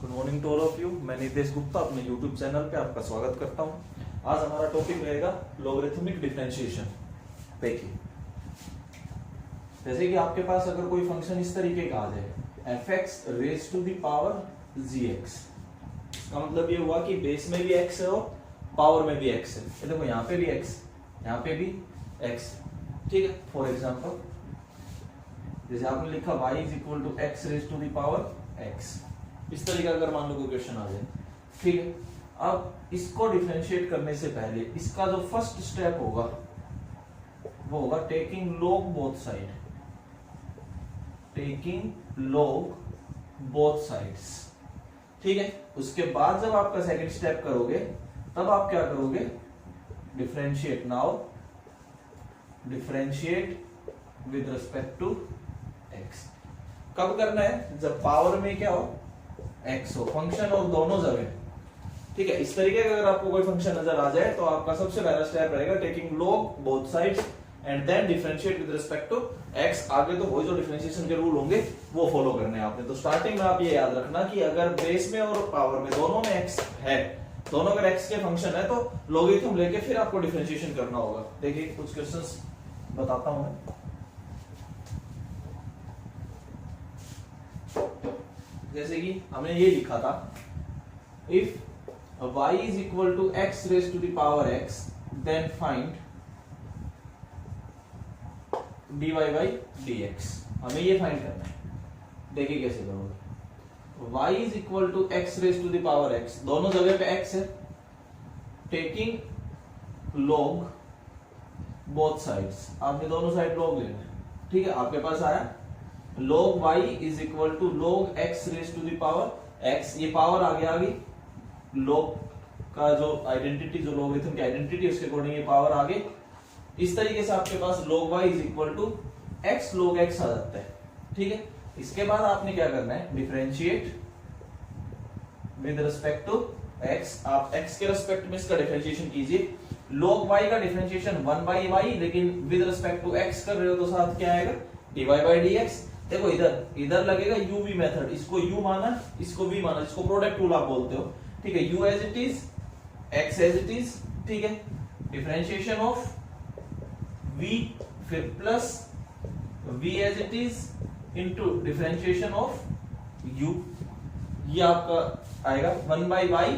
Good morning to all of you. मैं नितेश गुप्ता अपने YouTube channel पे आपका स्वागत करता हूं। आज हमारा टॉपिक रहेगा लॉगरिथमिक डिफरेंशिएशन। देखिए, जैसे कि आपके पास अगर कोई फंक्शन इस तरीके का आ जाए fx raise to the power gx, इसका मतलब ये हुआ कि बेस में भी x है और पावर में भी x है। ये देखो, यहाँ पे भी x, यहाँ पे भी x, ठीक है। फॉर एग्जाम्पल जैसे आपने लिखा y is equal to x raise to the power x, इस तरीके का अगर मान लो कोई क्वेश्चन आ जाए, ठीक है। अब इसको डिफरेंशिएट करने से पहले इसका जो फर्स्ट स्टेप होगा वो होगा taking log both side, taking log both sides, ठीक है। उसके बाद जब आपका सेकंड स्टेप करोगे तब आप क्या करोगे, differentiate. Now differentiate with respect to x। कब करना है, जब पावर में क्या हो, x हो, फंक्शन और दोनों जगह, ठीक है। इस तरीके का अगर आपको कोई फंक्शन नजर आ जाए तो आपका सबसे पहला स्टेप रहेगा taking log both sides and then differentiate with respect to x। आगे तो वही जो डिफरेंशिएशन के रूल होंगे वो फॉलो करने हैं आपने। तो स्टार्टिंग में आप ये याद रखना कि अगर बेस में और पावर में दोनों में x है, दोनों अगर x के फंक्शन है तो लॉगरिथम लेके फिर आपको डिफरेंशिएशन करना होगा। देखिए कुछ क्वेश्चंस बताता हूं मैं। जैसे कि हमने ये लिखा था, if y is equal to x raise to the power x then find dy by dx। हमें ये फाइंड करना है। देखिए कैसे करोगे, y is equal to x raise to the power x, दोनों जगह पे x है, टेकिंग log बोथ साइड्स, आपने दोनों साइड log लेना है, ठीक है। आपके पास आया log y is equal to log x raise to the power x, ये पावर आगे आ गई, log का जो आइडेंटिटी, जो लॉगरिथम की आइडेंटिटी उसके अकॉर्डिंग ये पावर आगे। इस तरीके से आपके पास log y is equal to x log x आ जाता है, ठीक है। इसके बाद आपने क्या करना है, differentiate with respect to x। आप x के रिस्पेक्ट में इसका डिफरेंशिएशन कीजिए। log y का डिफरेंशिएशन 1 बाई y, लेकिन विद रिस्पेक्ट टू x कर रहे हो तो साथ क्या आएगा, dy बाई dx। देखो इधर लगेगा uv मेथड, इसको u माना, इसको v माना, इसको प्रोडक्ट रूल आप बोलते हो, ठीक है। u as it is, x as it is, ठीक है। डिफरेंशिएशन ऑफ v फिर plus v as it is into differentiation of u, ये आपका आएगा 1 by y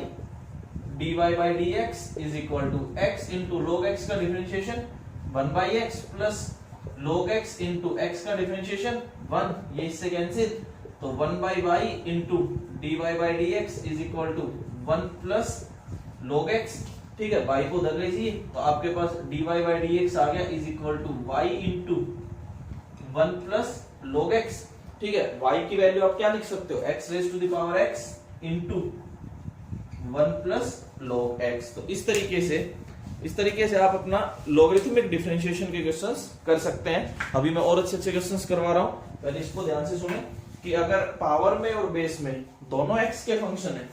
dy by dx is equal to x into log x का differentiation 1 by x plus log x into x का differentiation 1, ये इससे cancel, तो 1 by y into dy by dx is equal to 1 plus log x, ठीक है। y को उधर ले जाइए तो आपके पास dy बाई dx आ गया is equal to y into 1 plus log x, ठीक है। y की वैल्यू आप क्या लिख सकते हो, x raise to the power x into 1 plus log x। तो इस तरीके से आप अपना लॉगरिथमिक डिफरेंशिएशन के क्वेश्चंस कर सकते हैं। अभी मैं और अच्छे क्वेश्चंस करवा रहा हूं, पहले इसको ध्यान से सुने कि अगर पावर में और बेस में दोनों x के फंक्शन है,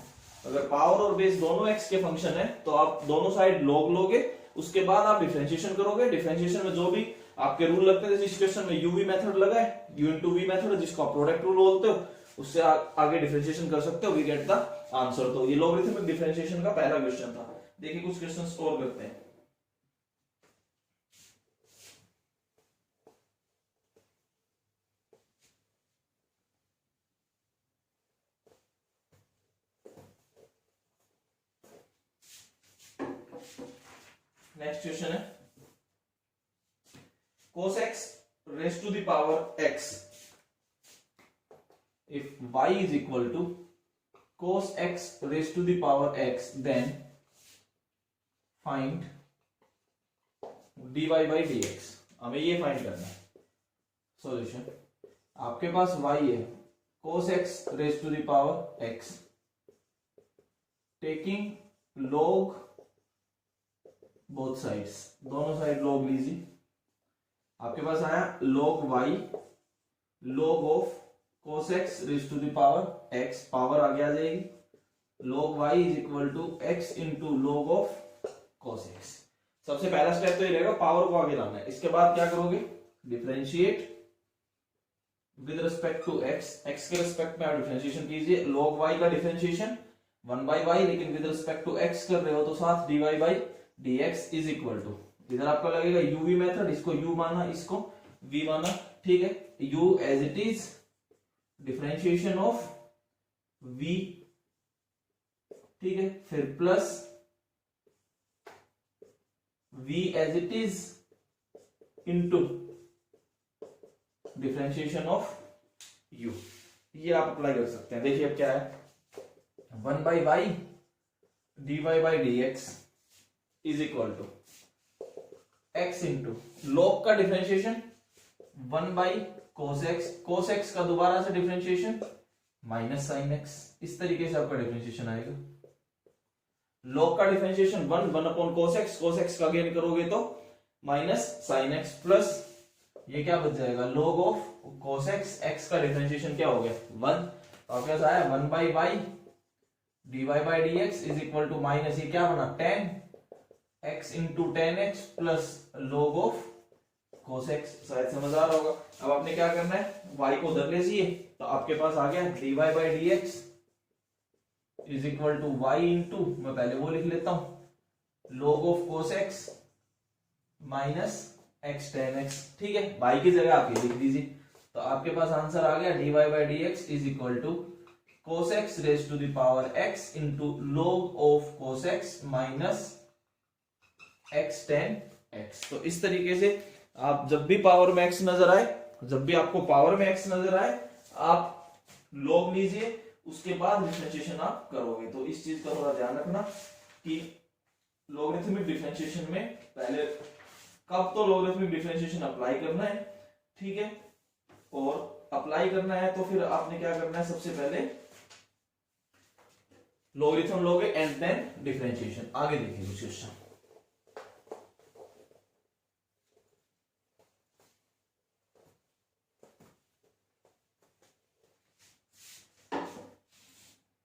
अगर पावर और बेस दोनों x के फंक्शन है तो आप दोनों साइड log लोगे, उसके बाद आप डिफरेंशिएशन करोगे। डिफरेंशिएशन में जो भी आपके रूल लगते हैं, जैसे इस क्वेश्चन में uv मेथड लगा है, u इंटू v मेथड, जिसको आप प्रोडक्ट रूल बोलते हो, उससे आगे डिफरेंशिएशन कर सकते हो, वी गेट द आंसर। तो ये लॉगरिथमिक डिफरेंशिएशन का पहला क्वेश्चन था। देखिए कुछ क्वेश्चंस और करते हैं। नेक्स्ट क्वेश्चन है cos x raised to the power x if y is equal to cos x raised to the power x then find dy by dx। हमें ये फाइंड करना है। सॉल्यूशन, आपके पास y है cos x raised to the power x, taking log both sides, दोनों side log लीजिए। आपके पास आया log y log of cos x raise to the power x, power आगे आ जाएगी, log y is equal to x into log of cos x। सबसे पहला स्टेप तो ये रहेगा पावर को आगे लाना है। इसके बाद क्या करोगे, differentiate with respect to x, x के रिस्पेक्ट में आप डिफरेंशिएशन कीजिए, log y का डिफरेंशिएशन 1/y, लेकिन विद रिस्पेक्ट टू x कर रहे हो तो साथ dy/dx इज इक्वल टू, इधर आपका लगेगा uv मेथड, इसको u माना, इसको v माना, ठीक है, u as it is differentiation of v, ठीक है, फिर plus v as it is into differentiation of u, ये आप अप्लाई कर सकते हैं। देखिए अब क्या है, 1/y dy/dx is equal to x into log का differentiation 1/cos x, cos x का दोबारा से डिफरेंशिएशन माइनस sin x, इस तरीके से आपका डिफरेंशिएशन आएगा। log का differentiation 1/cos x, cos x का गेन करोगे तो माइनस sin x, प्लस ये क्या बच जाएगा, log of cos x, x का डिफरेंशिएशन क्या हो गया 1, तो आपके पास आया 1/y dy/dx is equal to minus ये क्या बना tan x into tan x plus log of cos x, शायद समझ आ रहा होगा। अब आपने क्या करना है, y को उधर ले जाइए, तो आपके पास आ गया dy/dx is equal to y into, मैं पहले वो लिख लेता हूं, log of cos x minus x tan x, ठीक है, y की जगह आप ये लिख दीजिए, तो आपके पास आंसर आ गया dy/dx is equal to cos x raise to the power x into log of cos x minus x tan x। तो इस तरीके से आप जब भी पावर में x नजर आए, जब भी आपको पावर में x नजर आए, आप log लीजिए, उसके बाद डिफरेंशिएशन आप करोगे। तो इस चीज का थोड़ा ध्यान रखना कि लॉगरिथमिक डिफरेंशिएशन में पहले कब तो लॉगरिथमिक डिफरेंशिएशन अप्लाई करना है, ठीक है, और अप्लाई करना है तो फिर आपने क्या करना है, सबसे पहले लॉगरिथम लोगे एंड देन डिफरेंशिएशन। आगे देखिए कुछ क्वेश्चन,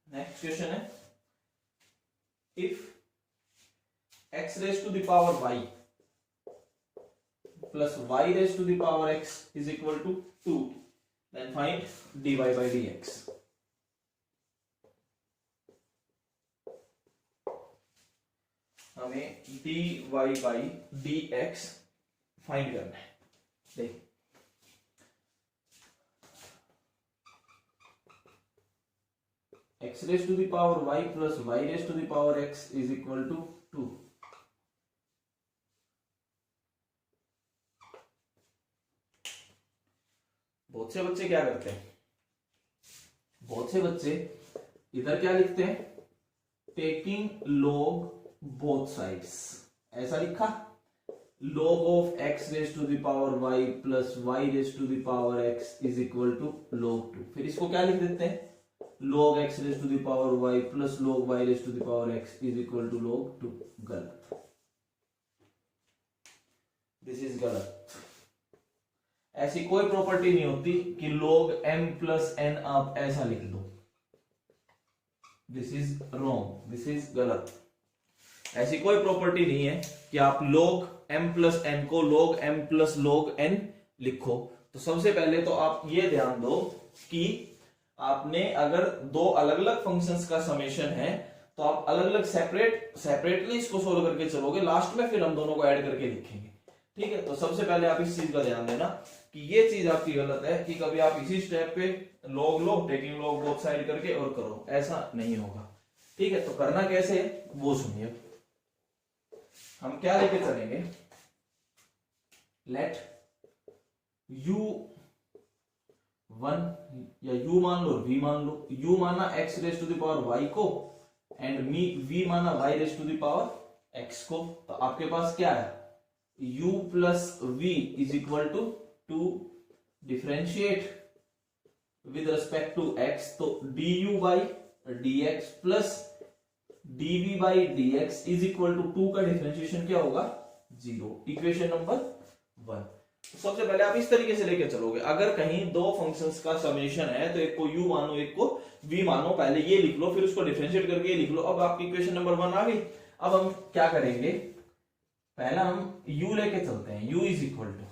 नेक्स्ट क्वेश्चन है, if x raise to the power y plus y raise to the power x is equal to 2, then find dy/dx। हमें dy/dx फाइंड करना है। देखिए x raise to the power y plus y raise to the power x is equal to 2। बहुत से बच्चे क्या करते हैं, बहुत से बच्चे इधर क्या लिखते हैं, टेकिंग log बोथ साइड्स, ऐसा लिखा, log of x raise to the power y plus y raise to the power x is equal to log 2। फिर इसको क्या लिख देते हैं, log x raise to the power y plus log y raise to the power x is equal to log 2। गलत, this is गलत। ऐसी कोई प्रॉपर्टी नहीं होती कि log m प्लस n आप ऐसा लिख दो, this is wrong, this is गलत। ऐसी कोई प्रॉपर्टी नहीं है कि आप log m प्लस n को log m plus log n लिखो। तो सबसे पहले तो आप ये ध्यान दो कि आपने अगर दो अलग अलग फंक्शंस का समेशन है तो आप अलग अलग सेपरेटली इसको सोल्व करके चलोगे, लास्ट में फिर हम दोनों को ऐड करके लिखेंगे, ठीक है। तो सबसे पहले आप इस चीज का ध्यान देना कि ये चीज आपकी गलत है कि कभी आप इसी स्टेप पे log लो, टेकिंग log बोथ साइड करके और करो, ऐसा नहीं होगा, ठीक है। तो करना कैसे है वो सुनिए, हम क्या लेके चलेंगे, लेट u1 या u मान लो v मान लो, u माना x raise to the power y को एंड v माना y raise to the power x को। तो आपके पास क्या है, u plus v is equal to differentiate with respect to x, तो du/dx plus dv/dx is equal to 2 का डिफरेंशिएशन क्या होगा 0, इक्वेशन नंबर 1। तो सबसे पहले आप इस तरीके से लेके चलोगे, अगर कहीं दो फंक्शंस का समेशन है तो एक को u मानो एक को v मानो, पहले ये लिख लो फिर उसको डिफरेंशिएट करके ये लिख लो। अब आपकी इक्वेशन नंबर 1 आ गई। अब हम क्या करेंगे, पहला हम u लेके चलते हैं, u इज इक्वल टू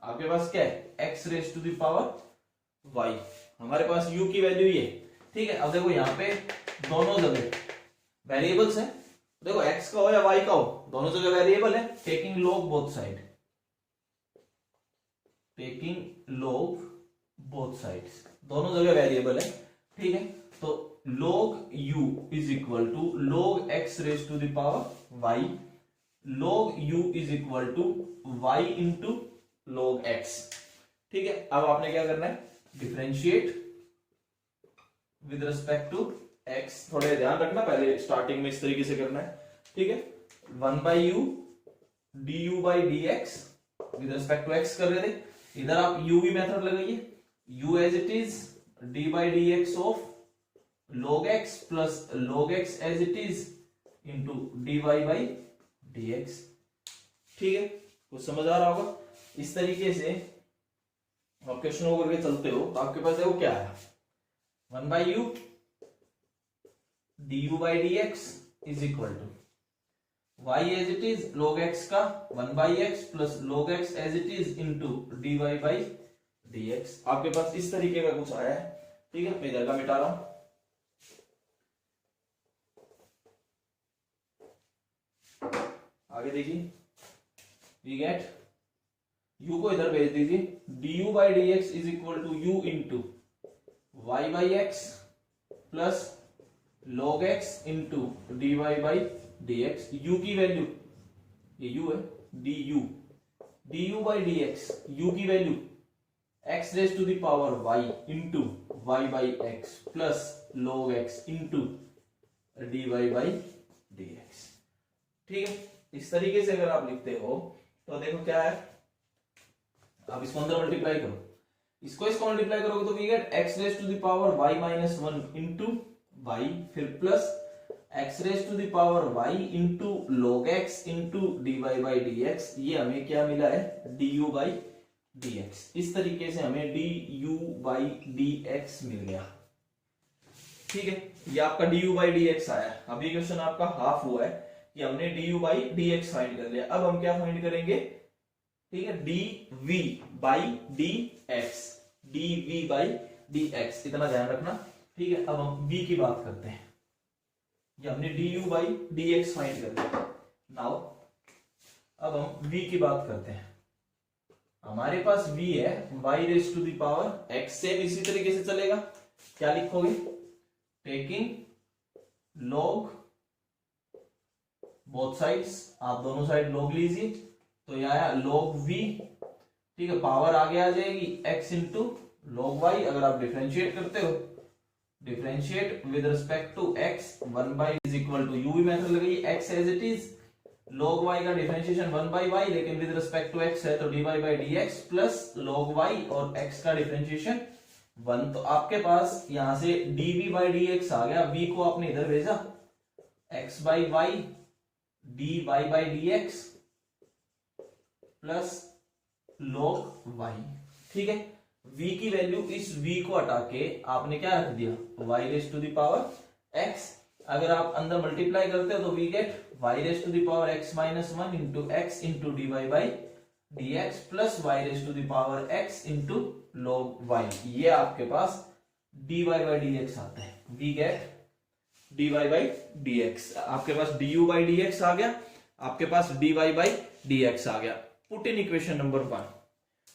आपके पास क्या है x raise to the power y, हमारे पास u की वैल्यू ये, ठीक है। अब देखो यहाँ पे दोनों जगह वेरिएबल्स है, देखो x का हो या y का हो, दोनों जगह वेरिएबल है। Taking log both side, taking log both sides, दोनों जगह वेरिएबल है, ठीक है। तो log u is equal to log x raise to the power y, log u is equal to y into log x, ठीक है। अब आपने क्या करना है, differentiate with respect to x, थोड़े ध्यान रखना पहले स्टार्टिंग में इस तरीके से करना है, ठीक है। 1 by u du by dx with respect to x कर रहे थे, इधर आप u भी मेथड लगाइए, u as it is d by dx of log x plus log x as it is into dy by dx, ठीक है। कुछ समझ आ रहा होगा। इस तरीके से आप क्वेश्चन को करके चलते हो तो आपके पास देखो क्या है, 1 by u du by dx is equal to y as it is log x का 1 by x plus log x as it is into dy by dx। आपके पास इस तरीके का कुछ आया है, ठीक है। मैं इधर का मिटा रहा हूं, आगे देखिए, वी गेट u को इधर भेज दीजिए, du by dx is equal to u into y by x plus log x into dy by dx। u की वैल्यू ये u है, du बाई dx, u की value x raise to the power y into y by x plus log x into dy by dx, ठीक है। इस तरीके से अगर आप लिखते हो तो देखो क्या है, आप इसको अंदर मल्टीप्लाई करो, इसको मल्टीप्लाई करोगे तो we get x raise to the power y minus 1 into y, फिर plus x raise to the power y into log x into dy by dx। ये हमें क्या मिला है, du बाई dx। इस तरीके से हमें du बाई dx मिल गया, ठीक है। ये आपका du बाई dx आया। अभी क्वेश्चन आपका हाफ हुआ है कि हमने du बाई dx फाइंड कर लिया। अब हम क्या फाइंड करेंगे, ठीक है, dv by dx, dv by dx, इतना ध्यान रखना, ठीक है। अब हम v की बात करते हैं, ये हमने du बाई dx फाइंड कर लिया। नाउ अब हम v की बात करते हैं, हमारे पास v है y raise to the power x, से इसी तरीके से चलेगा। क्या लिखोगे, टेकिंग log बोथ साइड्स, आप दोनों साइड log लीजिए, तो यह आया log v, ठीक है। पावर आगे आ जाएगी x इंटू log y। अगर आप डिफरेंशिएट करते हो, differentiate with respect to x, 1 by is equal to u भी मेथड लगाइए, x as it is, log y का डिफरेंशिएशन 1 बाई y, लेकिन विद रिस्पेक्ट टू x है तो dy by dx plus log y और x का differentiation 1। तो आपके पास यहां से dv बाई dx आ गया, v को आपने इधर भेजा, x by y dy by dx plus log y, ठीक है। v की वैल्यू, इस v को हटा के आपने क्या रख दिया, y raise to the power x। अगर आप अंदर मल्टीप्लाई करते हो तो we get y raise to the power x minus 1 into x into dy by dx plus y raise to the power x into log y। ये आपके पास dy by dx आता है, we get dy by dx। आपके पास du by dx आ गया, आपके पास dy बाई dx आ गया। पुट इन इक्वेशन नंबर 1,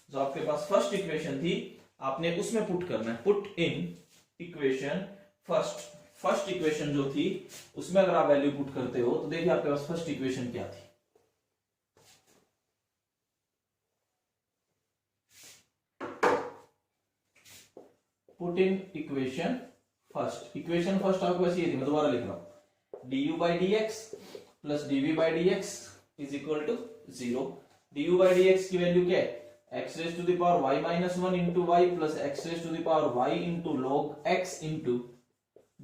जो आपके पास फर्स्ट इक्वेशन थी आपने उसमें पुट करना है, put in equation first equation जो थी उसमें अगर आप वैल्यू पुट करते हो तो देखिए आपके पास फर्स्ट इक्वेशन क्या थी, पुट इन इक्वेशन फर्स्ट आपके पास ये थी, मैं दोबारा लिख रहा हूं, du by dx plus dv by dx is equal to 0। du by dx की वैल्यू क्या है, x raise to the power y minus 1 into y plus x raise to the power y into log x into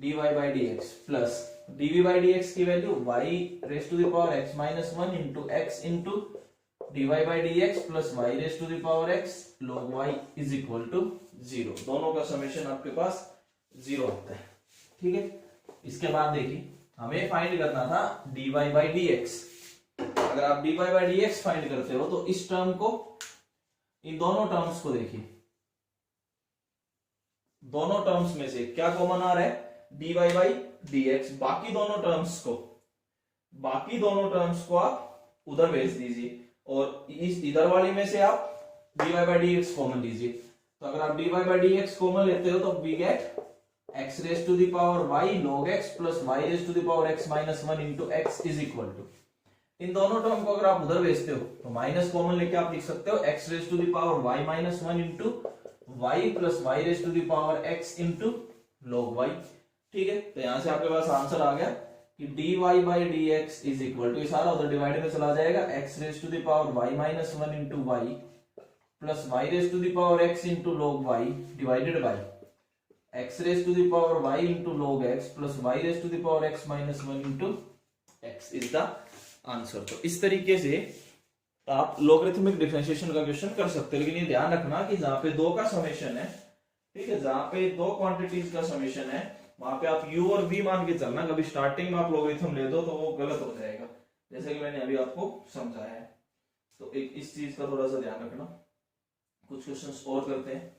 dy by dx plus dv by dx की value y raise to the power x minus 1 into x into dy by dx plus y raise to the power x log y is equal to 0। दोनों का summation आपके पास 0 आता है, ठीक है। इसके बाद देखिए हमें फाइंड करना था dy बाई dx। अगर आप dy बाई dx फाइंड करते हो तो इस टर्म को, इन दोनों टर्म्स को देखिए, दोनों टर्म्स में से क्या कॉमन आ रहा है, dy बाई dx। बाकी दोनों टर्म्स को आप उधर भेज दीजिए और इस इधर वाली में से आप dy बाई dx कॉमन लीजिए। तो अगर आप dy बाई dx कॉमन लेते हो तो we get x raise to the power y log x plus y raise to the power x minus 1 into x is equal to, इन दोनों term को अगर आप उधर भेजते हो तो माइनस कॉमन लेके आप लिख सकते हो x raise to the power y minus 1 into y plus y raise to the power x into log y। ठीक है, तो यहां से आपके पास आंसर आ गया कि dy by dx is equal to, ये सारा उधर डिवाइड में चला जाएगा, x raise to the power y minus 1 into y plus y raise to the power x into log y divided by x raise to the power y into log x plus y raise to the power x minus 1 into x is the answer. तो इस तरीके से आप logarithmic differentiation का question कर सकते हो, लेकिन ये ध्यान रखना कि जहां पे दो का समेशन है, ठीक है, जहां पे दो क्वांटिटीज का समेशन है वहां पे आप u और v मान के चलना, कभी स्टार्टिंग में आप लॉगरिथम ले दो तो वो गलत हो जाएगा, जैसे कि मैंने अभी आपको समझाया है। तो एक इस चीज का थोड़ा सा ध्यान रखना। कुछ क्वेश्चंस और करते हैं।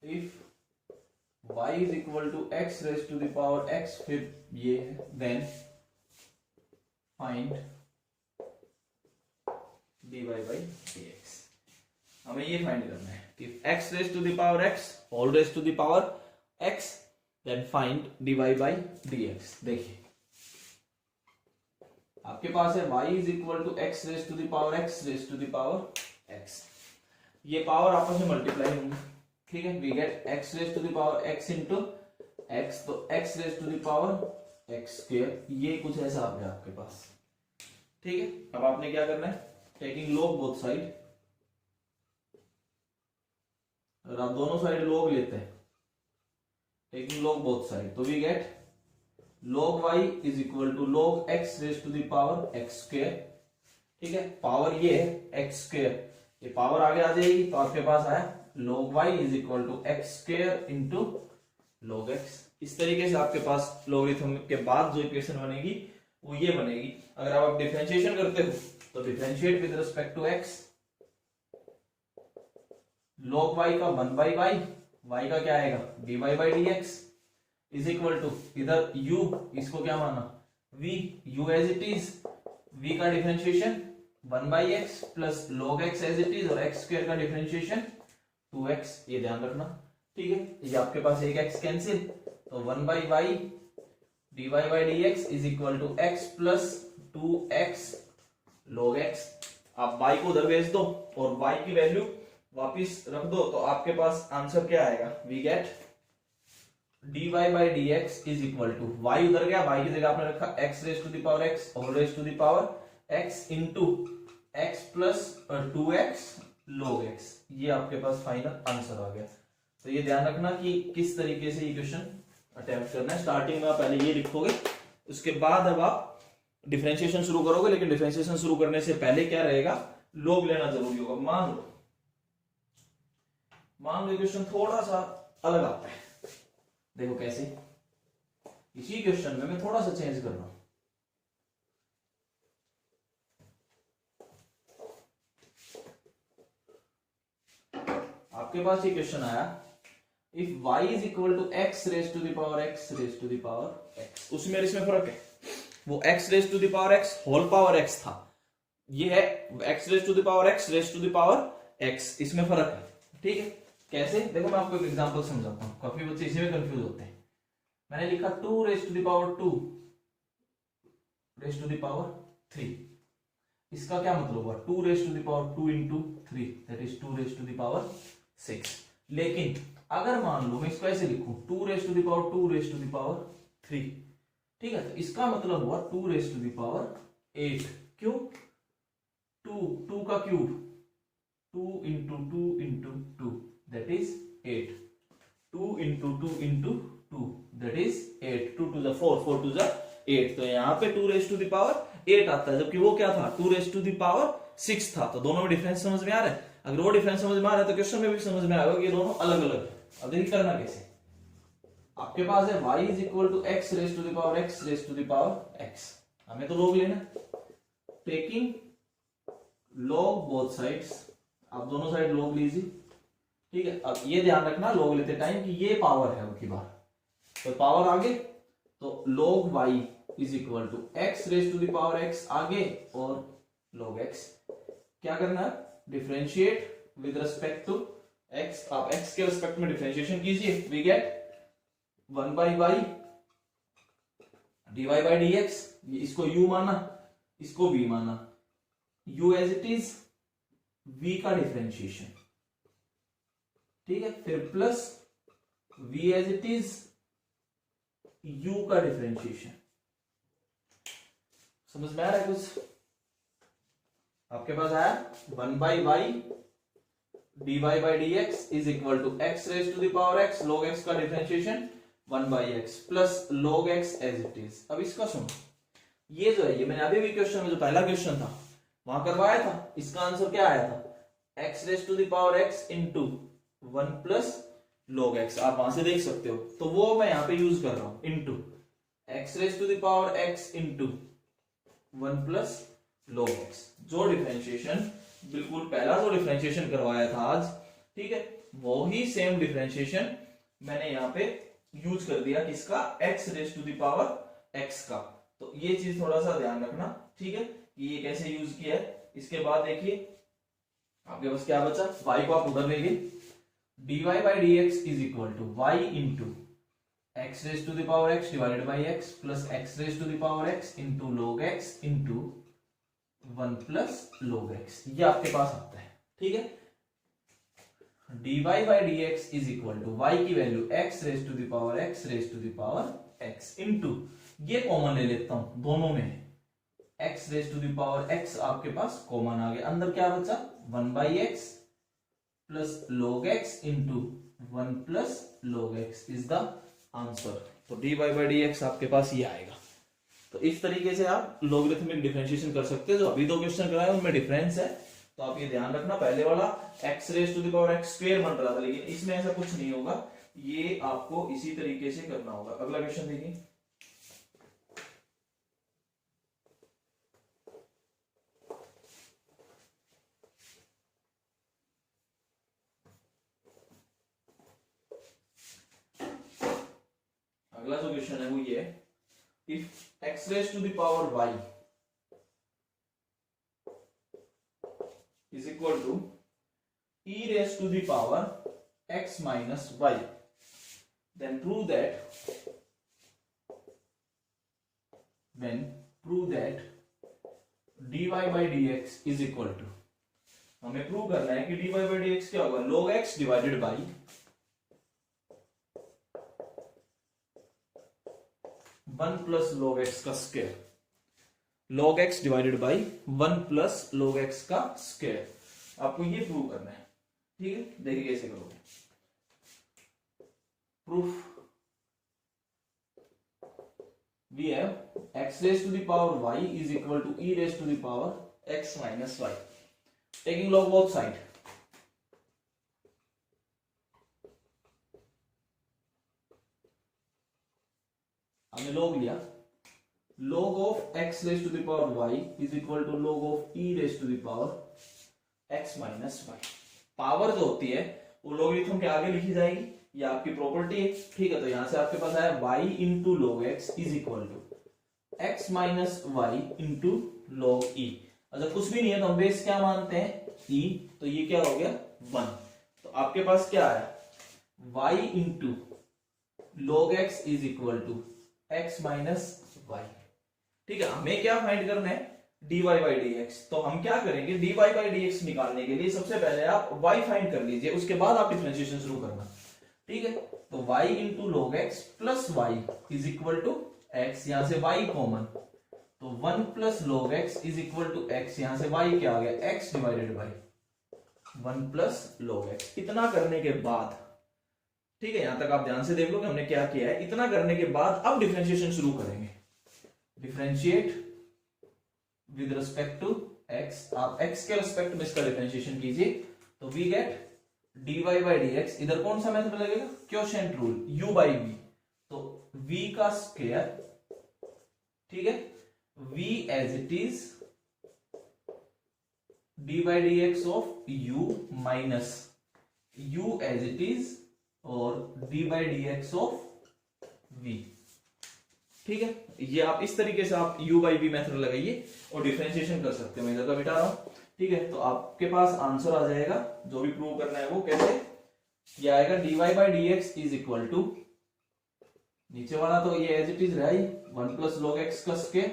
If y is equal to x raised to the power x, फिर ये है, then find dy by dx। हमें ये फाइंड करना है। If x raised to the power x whole raised to the power x, then find dy by dx। देखिए आपके पास है y is equal to x raised to the power x raised to the power x, ये power आपस में multiply होंगी, ठीक है, we get x raise to the power x into x, तो x raise to the power x square, ये कुछ ऐसा आ गया आपके पास। ठीक है, अब आपने क्या करना है, टेकिंग log बोथ साइड, अगर आप दोनों साइड log लेते हैं, टेकिंग log बोथ साइड, तो we get log y is equal to log x raise to the power x square. ठीक है, पावर ये है x स्क्वायर, ये पावर आगे आ जाएगी तो आपके पास आया log y is equal to x square into log x। इस तरीके से आपके पास लॉगरिथम के बाद जो इक्वेशन बनेगी वो ये बनेगी। अगर आप डिफरेंशिएशन करते हो तो differentiate with respect to x, log y का 1 बाई y, y का क्या आएगा dy by dx is equal to, इधर u इसको क्या माना v, u as it is, v का differentiation 1 by x plus log x as it is, और x स्क्वायर का डिफरेंशिएशन 2x, ये ध्यान रखना। ठीक है, ये आपके पास एक x कैंसिल, तो 1 by y dy by dx is equal to x plus 2x log x। आप y को उधर भेज दो और y की वैल्यू वापिस रख दो, तो आपके पास आंसर क्या आएगा, we get dy by dx is equal to, y उधर गया, y की जगह आपने रखा x raise to the power x whole raise to the power x into x plus 2x log x, ये आपके पास फाइनल आंसर आ गया। तो ये ध्यान रखना कि किस तरीके से ये क्वेश्चन अटेम्प्ट करना है। स्टार्टिंग में आप पहले ये लिखोगे, उसके बाद अब आप डिफरेंशिएशन शुरू करोगे, लेकिन डिफरेंशिएशन शुरू करने से पहले क्या रहेगा, log लेना जरूरी होगा। मान लो क्वेश्चन थोड़ा सा अलग आता है, देखो कैसे, इसी क्वेश्चन में मैं थोड़ा सा चेंज कर रहा हूं। आपके पास ये क्वेश्चन आया, if y is equal to x raise to the power x raise to the power x, उसमें इसमें फर्क है, वो x raise to the power x whole power x था, ये है x raise to the power x raise to the power x, इसमें फर्क है। ठीक है, कैसे, देखो मैं आपको एक एग्जांपल समझाता हूं, काफी बच्चे इसी में कंफ्यूज होते हैं। मैंने लिखा 2 raise to the power 2 raise to the power 3, इसका क्या मतलब हुआ, 2 raise to the power 2 into 3 that is 2 raise to the power 6। लेकिन अगर मान लो मैं इसको ऐसे लिखूं 2 raise to the power 2 raise to the power 3, ठीक है, तो इसका मतलब हुआ 2 रेज टू द पावर 8। क्यों, 2 का cube 2 into 2 into 2 that is 8, 2 into 2 into 2 that is 8, 2 to the 4, 4 to the 8, तो यहाँ पे 2 raised to the power 8 आता है, जबकि वो क्या था 2 raised to the power 6 था। तो दोनों में डिफरेंस समझ में आ रहा है? अगर वो डिफरेंस समझ में आ रहा है तो क्वेश्चन में भी समझ में आएगा कि ये दोनों अलग अलग है। अब देखिए करना कैसे, आपके पास है y is equal to x raised to the power x raised to the power x, हमें तो log लेना, टेकिंग log both sides, आप दोनों साइड log लीजिए, ठीक है। अब ये ध्यान रखना log लेते टाइम कि ये पावर है उनकी बार, तो पावर आगे तो log y is equal to x raised to the power x आगे और log x, क्या करना है differentiate with respect to x, आप x के रिस्पेक्ट में डिफरेंशिएशन कीजिए, we get 1 by y dy by dx, इसको u माना इसको v माना, u as it is v का डिफरेंशिएशन, ठीक है, फिर plus v as it is u का डिफरेंशिएशन। समझ में आ रहा है कुछ? आपके पास आया 1 by y dy by dx is equal to x raise to the power x log x का differentiation 1 by x plus log x as it is. अब इसका सुनो, ये जो है ये मैंने अभी भी क्वेश्चन में जो पहला क्वेश्चन था वहां करवाया था, इसका आंसर क्या आया था x raise to the power x into 1 plus log x, आप वहां से देख सकते हो, तो वो मैं यहां पे यूज कर रहा हूं into x raise to the power x into 1 plus log x, जो डिफरेंशिएशन बिल्कुल पहला जो डिफरेंशिएशन करवाया था आज, ठीक है, वो ही सेम डिफरेंशिएशन मैंने यहाँ पे यूज कर दिया किसका x raise to the power x का। तो ये चीज थोड़ा सा ध्यान रखना, ठीक है, कि ये कैसे यूज किया है। इसके बाद देखिए आपके पास क्या बचा, y को आप उधर लेंगे, dy by dx is equal to y into x raise to the power x divided by x plus x raise to the power x into log x into 1 plus log x, ये आपके पास आता है, ठीक है। dy by dx is equal to y की value x raise to the power x raise to the power x into, ये common ले लेता हूं दोनों में, x raise to the power x आपके पास कॉमन आ गया, अंदर क्या बचा 1 by x plus log x into 1 plus log x is the answer. तो dy by dx आपके पास ये आएगा। तो इस तरीके से आप लॉगरिथमिक डिफरेंशिएशन कर सकते हैं। जो अभी दो क्वेश्चन कराए उनमें डिफरेंस है, तो आप ये ध्यान रखना, पहले वाला x raise to the power x square बन रहा था, लेकिन इसमें ऐसा कुछ नहीं होगा, ये आपको इसी तरीके से करना होगा। अगला क्वेश्चन देखिए, अगला जो क्वेश्चन है वो ये है, if x raise to the power y is equal to e raised to the power x minus y, then prove that dy by dx is equal to, हमें प्रूव करना है कि dy by dx क्या होगा, log x divided by 1 plus log x का square, log x divided by 1 plus log x का square, आपको ये प्रूव करना है, ठीक है। देखिए कैसे करोगे, proof, we have x raise to the power y is equal to e raise to the power x minus y, taking log both side, हमने log लिया, log of x raise to the power y is equal to log of e raise to the power x minus y। Power जो होती है वो logarithm के आगे लिखी जाएगी, ये आपकी प्रॉपर्टी है, ठीक है। तो यहां से आपके पास आया y into log x is equal to x minus y into log e। अच्छा कुछ भी नहीं है तो हम बेस क्या मानते हैं e, तो ये क्या हो गया 1। तो आपके पास क्या आया y into log x is equal to x minus y, ठीक है। हमें क्या फाइंड करना है dy by dx, तो हम क्या करेंगे dy by dx निकालने के लिए सबसे पहले आप y फाइंड कर लीजिए, उसके बाद आप डिफरेंशिएशन शुरू करना, ठीक है। तो y into log x plus y is equal to x, यहां से y कॉमन, तो 1 plus log x is equal to x, यहां से y क्या आ गया x divided by 1 plus log x। इतना करने के बाद, ठीक है, यहां तक आप ध्यान से देख लो कि हमने क्या किया है। इतना करने के बाद अब डिफरेंशिएशन शुरू करेंगे। Differentiate with respect to x, आप x के रिस्पेक्ट में इसका डिफरेंशिएशन कीजिए तो we get dy by dx। इधर कौन सा मेथड लगेगा? Quotient rule, u by v, तो v का स्क्वायर, ठीक है, v as it is dy by dx of u minus u as it is और d by dx of v, ठीक है। ये आप इस तरीके से आप u बाई v मेथड लगाइए और डिफरेंशिएशन कर सकते हो। मैं इधर का मिटा रहा हूं, ठीक है। तो आपके पास आंसर आ जाएगा, जो भी प्रूव करना है वो कैसे, ये आएगा dy by dx is equal to, नीचे वाला तो ये एज इट इज रहा ही 1 प्लस log x का स्क्वायर,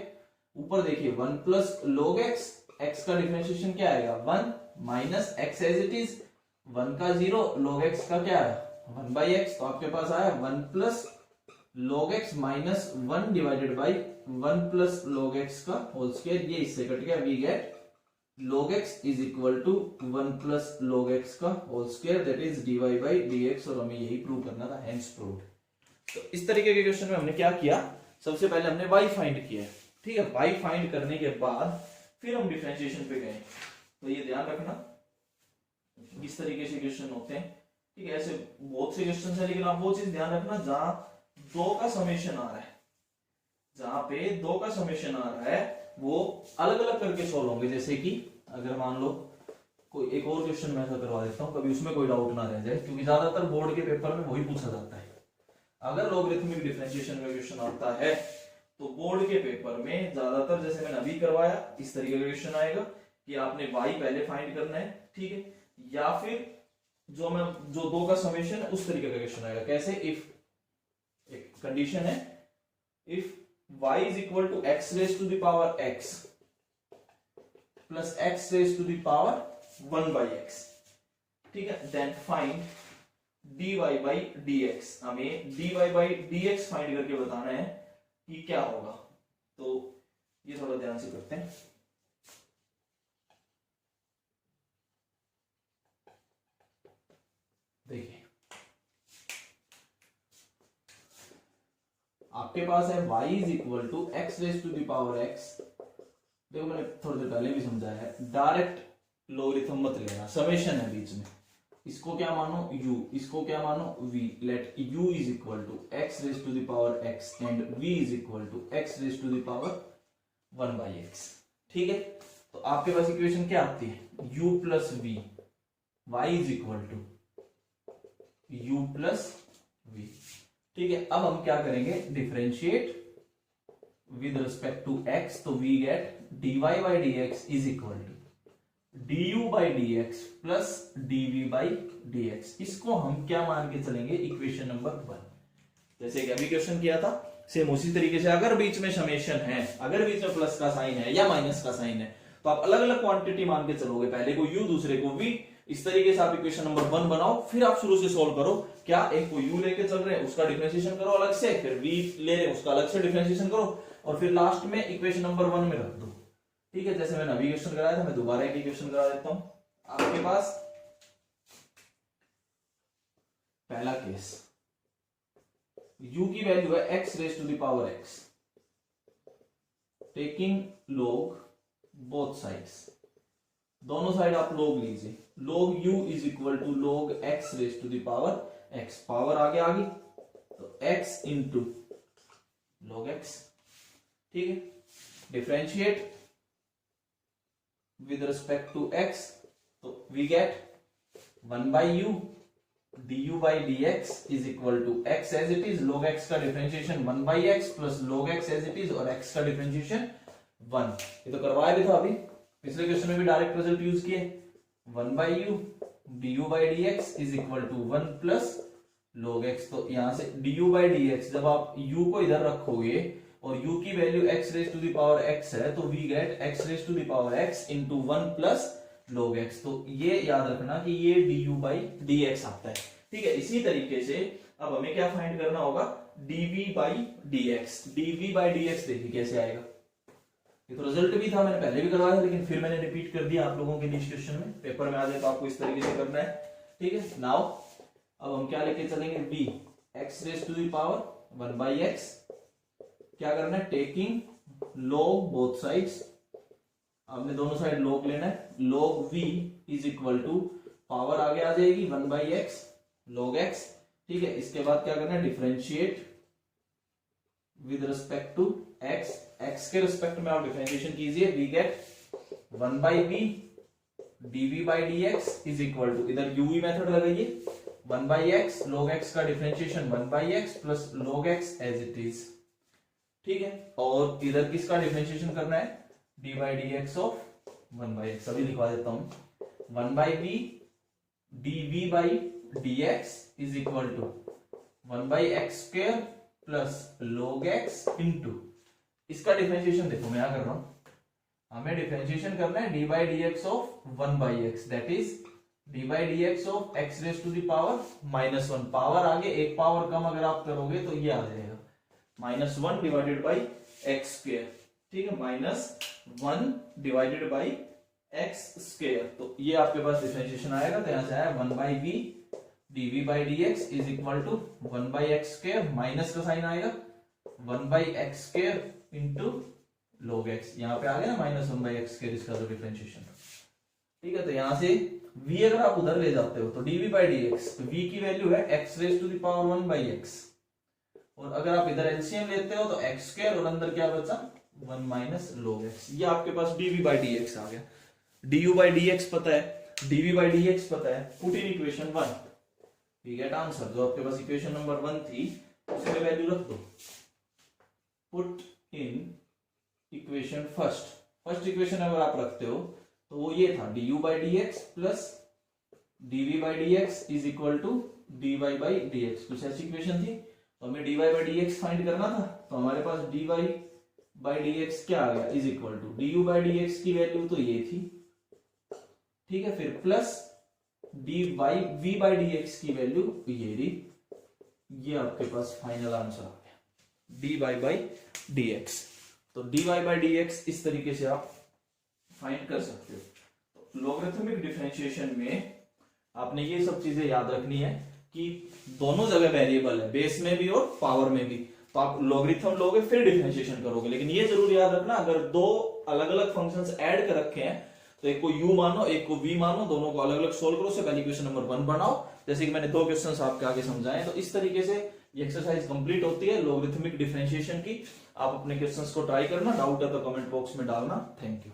ऊपर देखिए 1 प्लस log x, x का डिफरेंशिएशन क्या आएगा 1 minus x as it is 1 का 0, log x का क्या है 1 बाई x, तो आपके पास आया 1 plus log x minus 1 divided by 1 plus log x का होल स्क्वायर, ये इससे कट गया, we get log x is equal to 1 plus log x का whole square, that is dy by dx, और हमें यही प्रूव करना था, हेंस प्रूव्ड। तो इस तरीके के क्वेश्चन में हमने क्या किया, सबसे पहले हमने y फाइंड किया, ठीक है। y फाइंड करने के बाद फिर हम डिफरेंशिएशन पे गए। तो ये ध्यान रखना, इस तरीके से क्वेश्चन होते हैं, ठीक है। ऐसे बहुत से क्वेश्चन है, लेकिन आप वो चीज ध्यान रखना जहां 2 का समेशन आ रहा है, जहां पे 2 का समेशन आ रहा है वो अलग अलग करके सॉल्व होंगे। जैसे कि अगर मान लो कोई एक और क्वेश्चन मैं ऐसा करवा देता हूं, कभी उसमें कोई डाउट ना रह जाए, क्योंकि ज्यादातर बोर्ड के पेपर में वही पूछा जाता है। अगर लॉगरिथमिक डिफरेंशिएशन का क्वेश्चन आता है तो बोर्ड के पेपर में ज्यादातर, जैसे मैंने अभी करवाया, इस तरीके का क्वेश्चन आएगा कि आपने y पहले फाइंड करना है, ठीक है, या फिर जो 2 का समेशन है उस तरीके का क्वेश्चन आएगा। कैसे, इफ एक कंडीशन है, if y is equal to x raise to the power x plus x raise to the power 1 by x, ठीक है, then find dy by dx। हमें dy बाई dx फाइंड करके बताना है कि क्या होगा। तो ये थोड़ा ध्यान से करते हैं। देखिए आपके पास है y is equal to x raise to the power x। देखो मैंने थोड़ी देर पहले भी समझाया है, डायरेक्ट लोगरिथम मत लेना, समेशन है बीच में। इसको क्या मानो u, इसको क्या मानो v। Let u is equal to x raise to the power x and v is equal to x raise to the power 1 by x, ठीक है। तो आपके पास इक्वेशन क्या आती है, u plus v, y is equal to u plus v, ठीक है। अब हम क्या करेंगे, differentiate with respect to x, तो we get dy by dx is equal to du by dx plus dv by dx। इसको हम क्या मान के चलेंगे, इक्वेशन नंबर 1। जैसे कि अभी क्वेश्चन किया था, सेम उसी तरीके से अगर बीच में समेशन है, अगर बीच में प्लस का साइन है या माइनस का साइन है, तो आप अलग अलग क्वांटिटी मान के चलोगे, पहले को u दूसरे को v। इस तरीके से आप इक्वेशन नंबर 1 बनाओ, फिर आप शुरू से सॉल्व करो। क्या, एक को u लेके चल रहे हैं उसका डिफरेंशिएशन करो अलग से, फिर v ले रहे हैं उसका अलग से डिफरेंशिएशन करो, और फिर लास्ट में इक्वेशन नंबर 1 में रख दो, ठीक है। जैसे मैंने अभी क्वेश्चन कराया था, मैं दोबारा एक क्वेश्चन करा देता हूं। आपके पास पहला केस, u की वैल्यू है x raise to the power x, taking log both sides, दोनों साइड आप log लीजिए। log u is equal to log x raise to the power x, power आगे आ गई तो x इंटू log x, ठीक है। Differentiate with respect to x, तो we get 1 by u du by dx is equal to x as it is, log x का differentiation 1 by x plus log x as it is, और x का differentiation 1। ये तो करवाया भी था अभी पिछले क्वेश्चन में भी, डायरेक्ट रिजल्ट यूज किए। 1 by u du by dx is equal to 1 plus log x। तो यहां से du by dx, जब आप u को इधर रखोगे और u की value x raise to the power x है, तो we get x raise to the power x into 1 plus log x। तो ये याद रखना कि ये du बाई dx आता है, ठीक है। इसी तरीके से अब हमें क्या फाइंड करना होगा, dv by dx। dv by dx देखिए कैसे आएगा, ये तो रिजल्ट भी था, मैंने पहले भी करवाया था, लेकिन फिर मैंने रिपीट कर दिया आप लोगों के लिए इस क्वेश्चन में, पेपर में आ जाए तो आपको इस तरीके से करना है। ठीक है, नाउ अब हम क्या लेके चलेंगे, b x raise to the power 1 by x, क्या करना है, टेकिंग log बोथ साइड्स, आपने दोनों साइड log लेना है, log v is equal to power आगे आ जाएगी 1 बाई एक्स log x। ठीक है, इसके बाद क्या करना है, differentiate with respect to x, x के रिस्पेक्ट में आप डिफरेंशिएशन कीजिए, we get 1 by b dv by dx is equal to, इधर uv मेथड लगाइए, 1 बाई एक्स log x का differentiation 1 by x plus log x as it is. ठीक है, और इधर किसका डिफरेंशिएशन करना है, d by dx of 1 by x, अभी लिखवा देता हूं, 1 by b dv by dx is equal to 1 by x square plus log x into, इसका डिफरेंशिएशन देखो मैं क्या कर रहा हूं, हमें डिफरेंशिएशन करना है d by dx of 1 by x, that is d by dx of x raise to the power -1, power आगे एक पावर कम अगर आप करोगे तो ये आ जाएगा -1 डिवाइडेड बाई एक्स स्क्वायर। ठीक है, -1 डिवाइडेड बाई एक्स स्क्वायर, तो ये आपके पास डिफरेंशिएशन आएगा, तो यहां से आया 1 by b dv by dx is equal to 1 by x square, minus का साइन आएगा 1 by x square into log x, यहाँ पे आ गया ना -1 बाई एक्स स्क्वायर, इसका जो डिफरेंशिएशन। ठीक है, तो यहां से v अगर आप उधर ले जाते हो तो dv बाई dx, तो v की वैल्यू है x raise to the power 1 by x, और अगर आप इधर एलसीएम लेते हो तो x स्क्वायर और अंदर क्या बचा 1 माइनस log x, ये आपके पास dv बाई dx आ गया। du बाई dx पता है, dv बाई dx पता है, put in equation 1, we get answer, जो आपके पास इक्वेशन नंबर 1 थी उसमें वैल्यू रख दो, put in equation first equation अगर आप रखते हो तो वो ये था du by dx plus dv by dx is equal to dy by dx, कुछ ऐसी इक्वेशन थी, तो हमें dy बाई dx फाइंड करना था, तो हमारे पास dy बाई dx क्या आ गया, is equal to du by dx की वैल्यू तो ये थी। ठीक है, फिर प्लस v बाई dx की वैल्यू ये रही, ये आपके पास फाइनल आंसर आ गया dy बाई dx। तो dy बाई dx इस तरीके से आप फाइंड कर सकते हो। तो लॉगरिथमिक डिफरेंशिएशन में आपने ये सब चीजें याद रखनी है कि दोनों जगह वेरिएबल है, बेस में भी और पावर में भी, तो आप लॉगरिथम लोगे फिर डिफरेंशिएशन करोगे, लेकिन ये जरूर याद रखना अगर दो अलग अलग फंक्शंस ऐड कर रखे हैं तो एक को u मानो एक को v मानो, दोनों को अलग अलग सोल्व करो, उससे पहले इक्वेशन नंबर 1 बनाओ, जैसे कि मैंने 2 क्वेश्चंस आपके आगे समझाए। तो इस तरीके से ये एक्सरसाइज कंप्लीट होती है लॉगरिथमिक डिफरेंशिएशन की। आप अपने क्वेश्चंस को ट्राई करना, डाउट है तो कमेंट बॉक्स में डालना। Thank you.